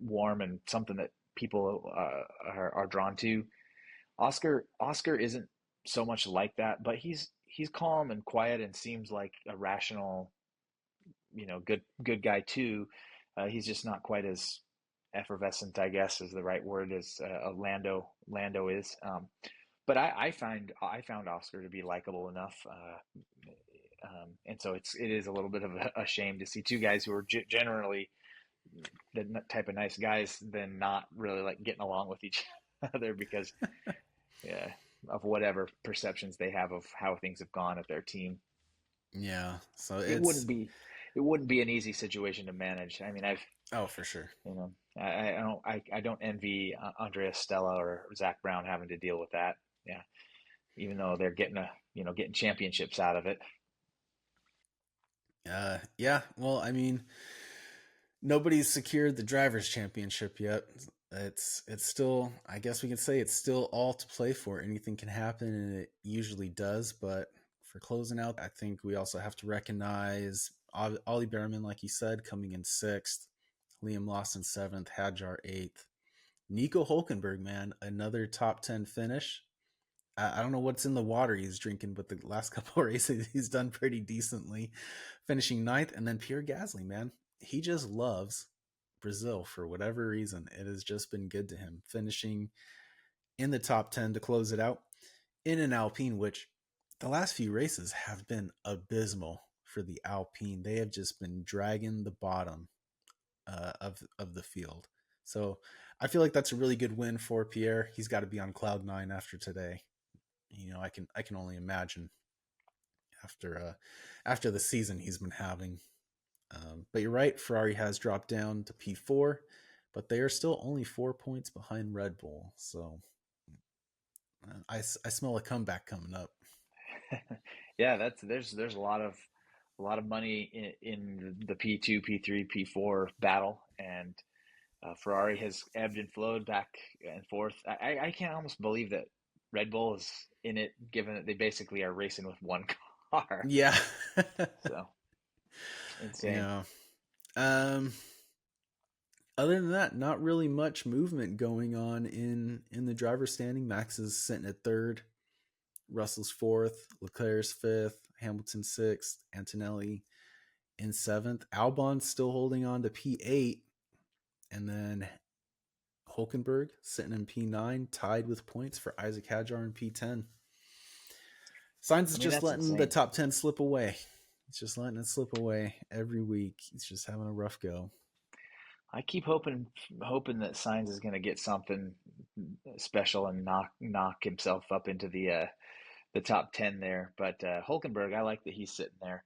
[SPEAKER 2] warm, and something that people are drawn to. Oscar isn't so much like that, but he's calm and quiet and seems like a rational, good guy too. He's just not quite as effervescent, I guess, is the right word, as Lando is. But I found Oscar to be likable enough, and so it is a little bit of a shame to see two guys who are generally the type of nice guys then not really like getting along with each other because yeah, of whatever perceptions they have of how things have gone at their team.
[SPEAKER 1] Yeah, so
[SPEAKER 2] It wouldn't
[SPEAKER 1] it's
[SPEAKER 2] be it wouldn't be an easy situation to manage. I mean,
[SPEAKER 1] oh for sure.
[SPEAKER 2] I don't envy Andrea Stella or Zach Brown having to deal with that. Yeah, even though they're getting championships out of it.
[SPEAKER 1] Yeah, well, I mean, nobody's secured the drivers' championship yet. It's still, I guess we can say it's still all to play for. Anything can happen, and it usually does. But for closing out, I think we also have to recognize Ollie Behrman, like you said, coming in sixth, Liam Lawson seventh, Hadjar eighth, Nico Hulkenberg, man, another top 10 finish. I don't know what's in the water he's drinking, but the last couple of races he's done pretty decently, finishing ninth. And then Pierre Gasly, man, he just loves Brazil for whatever reason. It has just been good to him, finishing in the top 10 to close it out in an Alpine, which the last few races have been abysmal for the Alpine. They have just been dragging the bottom of the field. So I feel like that's a really good win for Pierre. He's got to be on cloud nine after today. I can only imagine after the season he's been having. But you're right, Ferrari has dropped down to P4, but they are still only 4 points behind Red Bull. So I smell a comeback coming up.
[SPEAKER 2] Yeah, there's a lot of money in the P2, P3, P4 battle, and Ferrari has ebbed and flowed back and forth. I can't almost believe that Red Bull is in it, given that they basically are racing with one car.
[SPEAKER 1] Yeah.
[SPEAKER 2] So insane.
[SPEAKER 1] Yeah. Um, Other than that, not really much movement going on in the driver's standing. Max is sitting at third, Russell's fourth, Leclerc's fifth, Hamilton sixth, Antonelli in seventh. Albon's still holding on to P8, and then Hulkenberg sitting in P9, tied with points for Isaac Hadjar in P10. Sainz is
[SPEAKER 2] I mean,
[SPEAKER 1] just
[SPEAKER 2] that's
[SPEAKER 1] letting the
[SPEAKER 2] insane.
[SPEAKER 1] top 10 slip away. He's just letting it slip away every week. He's just having a rough go.
[SPEAKER 2] I keep hoping that Sainz is going to get something special and knock himself up into the top 10 there. But Hulkenberg, I like that he's sitting there.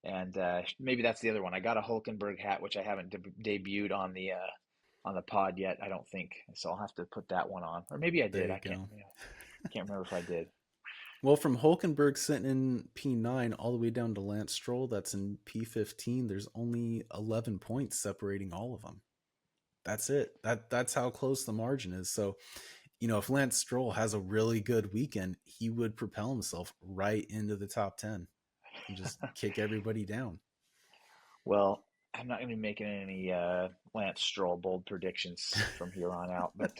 [SPEAKER 2] And maybe that's the other one. I got a Hulkenberg hat, which I haven't debuted on the pod yet. I don't think so. I'll have to put that one on, or maybe I
[SPEAKER 1] There
[SPEAKER 2] did.
[SPEAKER 1] you
[SPEAKER 2] I can't
[SPEAKER 1] go.
[SPEAKER 2] can't remember if I did.
[SPEAKER 1] Well, from Hulkenberg sitting in P9 all the way down to Lance Stroll, that's in P15. There's only 11 points separating all of them. That's it. That's how close the margin is. So, if Lance Stroll has a really good weekend, he would propel himself right into the top 10 and just kick everybody down.
[SPEAKER 2] Well, I'm not going to be making any Lance Stroll bold predictions from here on out, but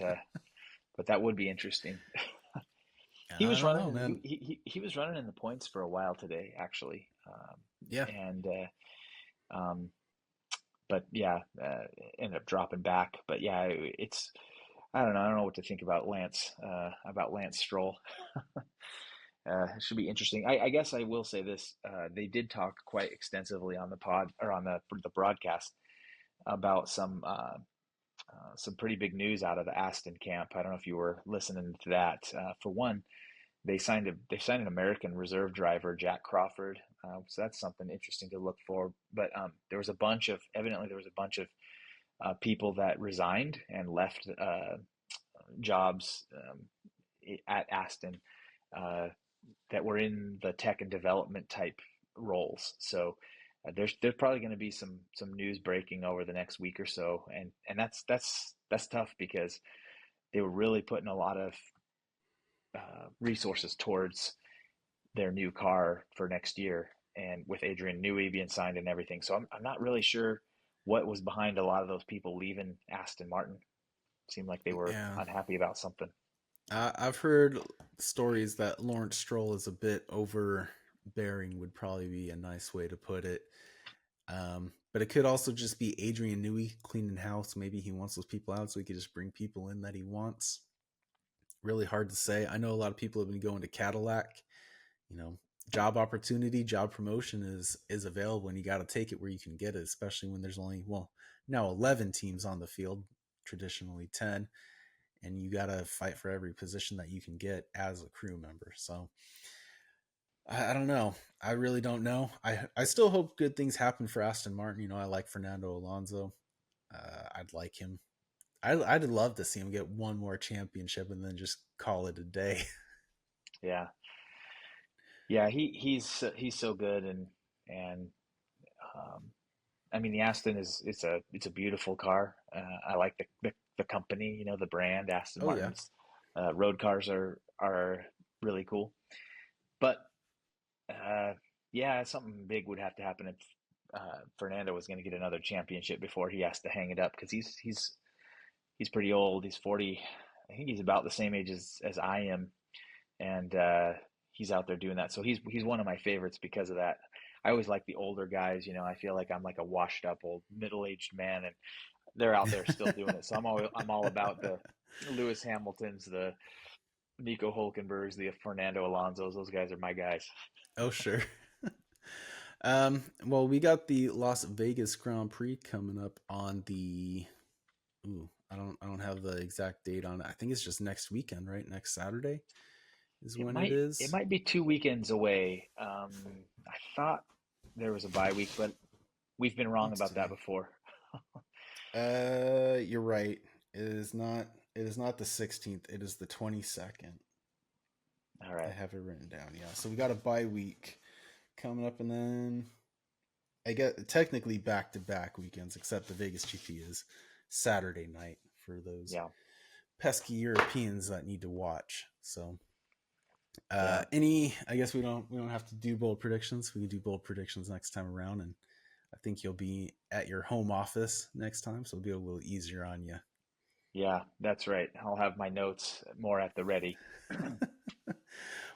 [SPEAKER 2] that would be interesting. He
[SPEAKER 1] I
[SPEAKER 2] was
[SPEAKER 1] don't
[SPEAKER 2] running
[SPEAKER 1] know,
[SPEAKER 2] in
[SPEAKER 1] man.
[SPEAKER 2] he was running in the points for a while today, actually,
[SPEAKER 1] Yeah.
[SPEAKER 2] and um, but yeah, ended up dropping back. But yeah, it's I don't know what to think about Lance Stroll. It should be interesting. I guess I will say this: they did talk quite extensively on the pod or on the broadcast about some pretty big news out of the Aston camp. I don't know if you were listening to that. For one, they signed an American reserve driver, Jack Crawford. So that's something interesting to look for. But there was a bunch of people that resigned and left jobs at Aston uh, that were in the tech and development type roles. So there's probably going to be some news breaking over the next week or so, and that's tough because they were really putting a lot of resources towards their new car for next year, and with Adrian Newey being signed and everything. So I'm not really sure what was behind a lot of those people leaving Aston Martin. Seemed like they were
[SPEAKER 1] Yeah.
[SPEAKER 2] unhappy about something.
[SPEAKER 1] I've heard stories that Lawrence Stroll is a bit overbearing, would probably be a nice way to put it. But it could also just be Adrian Newey cleaning house. Maybe he wants those people out so he could just bring people in that he wants. Really hard to say. I know a lot of people have been going to Cadillac. You know, job opportunity, job promotion is available, and you got to take it where you can get it. Especially when there's only, well, now 11 teams on the field, traditionally 10, and you got to fight for every position that you can get as a crew member. So I don't know. I really don't know. I still hope good things happen for Aston Martin. I like Fernando Alonso. I'd like him. I'd love to see him get one more championship and then just call it a day.
[SPEAKER 2] Yeah, yeah, he's so good, and um, I mean the Aston is it's a beautiful car. I like the company, the brand Aston
[SPEAKER 1] Oh yeah.
[SPEAKER 2] Martin's road cars are really cool. But uh, yeah, something big would have to happen if Fernando was going to get another championship before he has to hang it up because he's pretty old. He's 40. I think he's about the same age as I am, and he's out there doing that. So he's one of my favorites because of that. I always like the older guys. I feel like I'm like a washed up old middle aged man, and they're out there still doing it. So I'm all about the Lewis Hamiltons, the Nico Hulkenbergs, the Fernando Alonsos. Those guys are my guys.
[SPEAKER 1] Oh sure. Well, we got the Las Vegas Grand Prix coming up on the. Ooh, I don't have the exact date on it. I think it's just next weekend, right? Next Saturday is
[SPEAKER 2] It
[SPEAKER 1] when it
[SPEAKER 2] might it
[SPEAKER 1] is.
[SPEAKER 2] might be 2 weekends away. I thought there was a bye week, but we've been wrong
[SPEAKER 1] What's
[SPEAKER 2] about that
[SPEAKER 1] today?
[SPEAKER 2] before.
[SPEAKER 1] You're right. It is not. It is not the 16th. It is the 22nd.
[SPEAKER 2] All
[SPEAKER 1] I
[SPEAKER 2] right.
[SPEAKER 1] have it written down. Yeah. So we got a bye week coming up, and then I get technically back to back weekends, except the Vegas GP is Saturday night for those
[SPEAKER 2] Yeah.
[SPEAKER 1] pesky Europeans that need to watch. So,
[SPEAKER 2] Yeah.
[SPEAKER 1] I guess we don't have to do bold predictions. We can do bold predictions next time around, and I think you'll be at your home office next time, so it'll be a little easier on you.
[SPEAKER 2] Yeah, that's right. I'll have my notes more at the ready.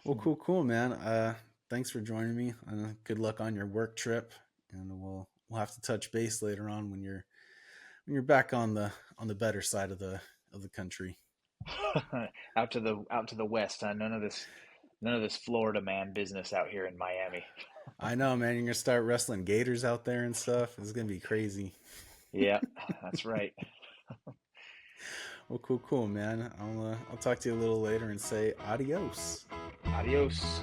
[SPEAKER 1] Well, cool, man. Thanks for joining me. Good luck on your work trip, and we'll have to touch base later on when you're back on the better side of the country.
[SPEAKER 2] Out to the west, huh? None of this Florida man business out here in Miami.
[SPEAKER 1] I know, man. You're gonna start wrestling gators out there and stuff. It's gonna be crazy.
[SPEAKER 2] Yeah, that's right.
[SPEAKER 1] Well, cool, man. I'll talk to you a little later and say adios.
[SPEAKER 2] Adios.